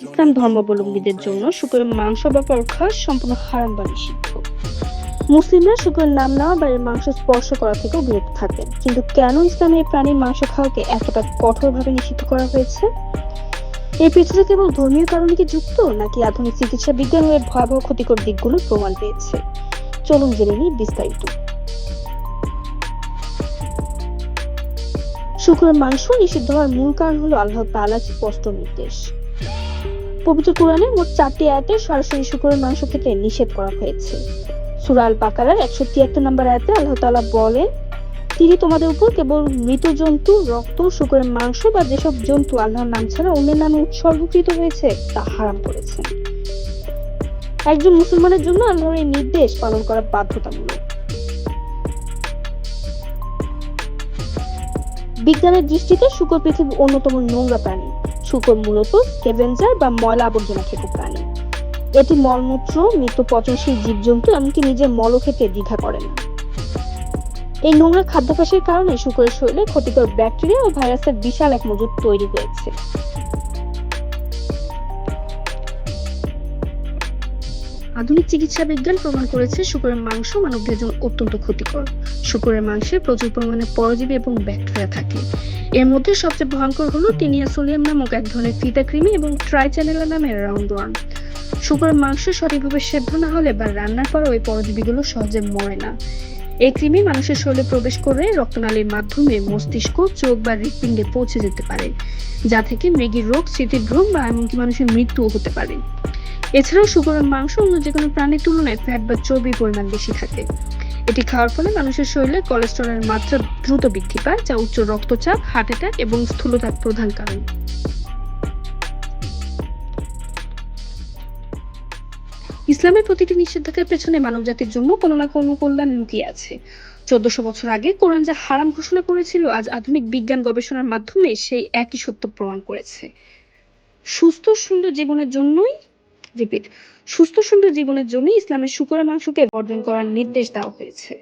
ইসলাম ধর্মাবলম্বীদের জন্য শুকরের মাংস বা পরোটা সম্পূর্ণ হারাম বা নিষিদ্ধ। মুসলিমরা শুকরের নাম নেওয়া বা এর মাংস স্পর্শ করা থেকেও বিরত থাকেন। কিন্তু কেন ইসলামে এই প্রাণীর মাংস খাওয়াকে এতটা কঠোরভাবে নিষিদ্ধ করা হয়েছে? এর পেছনে কেবল ধর্মীয় কারণে কি যুক্ত, নাকি আধুনিক চিকিৎসা বিজ্ঞান এর ভয়াবহ ক্ষতিকর দিকগুলো প্রমাণ পেয়েছে? চলুন জেনে নিই বিস্তারিত। শুকরের মাংস নিষিদ্ধ হওয়ার মূল কারণ হলো আল্লাহ তাআলার স্পষ্ট নির্দেশ। পবিত্র কোরআনে মোট 4টি আয়াতে সরাসরি শুকরের মাংস খেতে নিষেধ করা হয়েছে। সূরা আল বাকারার 173 নম্বর আয়াতে আল্লাহ তাআলা বলেন, তিনি তোমাদের উপর কেবল মৃত জন্তু, রক্ত, শুকরের মাংস বা যেসব জন্তু আল্লাহর নাম ছাড়া অন্যের নামে উৎসর্গকৃত হয়েছে তা হারাম করেছেন। একজন মুসলমানের জন্য আল্লাহর এই নির্দেশ পালন করা বাধ্যতামূলক। বিজ্ঞানের দৃষ্টিতে শূকর পৃথিবীর অন্যতম নোংরা প্রাণী। শূকর মূলত স্ক্যাভেঞ্জার বা ময়লা আবর্জনা খেকো প্রাণী। এটি মলমূত্র, মৃত পচনশীল জীবজন্তু, এমনকি নিজের মলও খেতে দ্বিধা করে না। এই নোংরা খাদ্যাভ্যাসের কারণে শূকরের শরীরে ক্ষতিকর ব্যাকটেরিয়া ও ভাইরাসের বিশাল এক মজুদ তৈরি হয়েছে। আধুনিক চিকিৎসা বিজ্ঞান প্রমাণ করেছে শুকরের মাংস মানবদের জন্য অত্যন্ত ক্ষতিকর। শুকরের মাংসে প্রচুর পরিমাণে পরজীবী এবং ব্যাকটেরিয়া থাকে। এর মধ্যে সবচেয়ে ভয়ঙ্কর হলো টিনিয়া সোলিয়াম নামক এক ধরনের ফিতা কৃমি এবং ট্রাইচ্যানেলা নামের রাউন্ড ওয়ার্ম। শুকরের মাংস সঠিকভাবে সেদ্ধ না হলে বা রান্নার পর ওই পরজীবীগুলো সহজে মরে না। এই কৃমি মানুষের শরীরে প্রবেশ করে রক্তনালীর মাধ্যমে মস্তিষ্ক, চোখ বা হৃৎপিণ্ডে পৌঁছে যেতে পারে, যা থেকে মৃগীর রোগ, স্মৃতিভ্রম বা এমনকি মানুষের মৃত্যুও হতে পারে। এছাড়াও শুকরের মাংস অন্য যে কোনো প্রাণীর তুলনায় ফ্যাট বা চর্বির পরিমাণ বেশি থাকে। এটি খাওয়ার ফলে মানুষের শরীরে কোলেস্টেরলের মাত্রা দ্রুত বৃদ্ধি পায়, যা উচ্চ রক্তচাপ, হার্ট অ্যাটাক এবং স্থূলতার প্রধান কারণ। ইসলামের প্রতিটি নিষেধাজ্ঞার পেছনে মানবজাতির জন্য কোনো না কোনো কল্যাণ লুকিয়ে আছে। 1400 বছর আগে কোরআন যা হারাম ঘোষণা করেছিল, আজ আধুনিক বিজ্ঞান গবেষণার মাধ্যমে সেই একই সত্য প্রমাণ করেছে। সুস্থ সুন্দর জীবনের জন্যই রিপিট সুস্থ সুন্দর জীবনের জন্য ইসলামের শুকরের মাংসকে বর্জন করার নির্দেশ দেওয়া হয়েছে।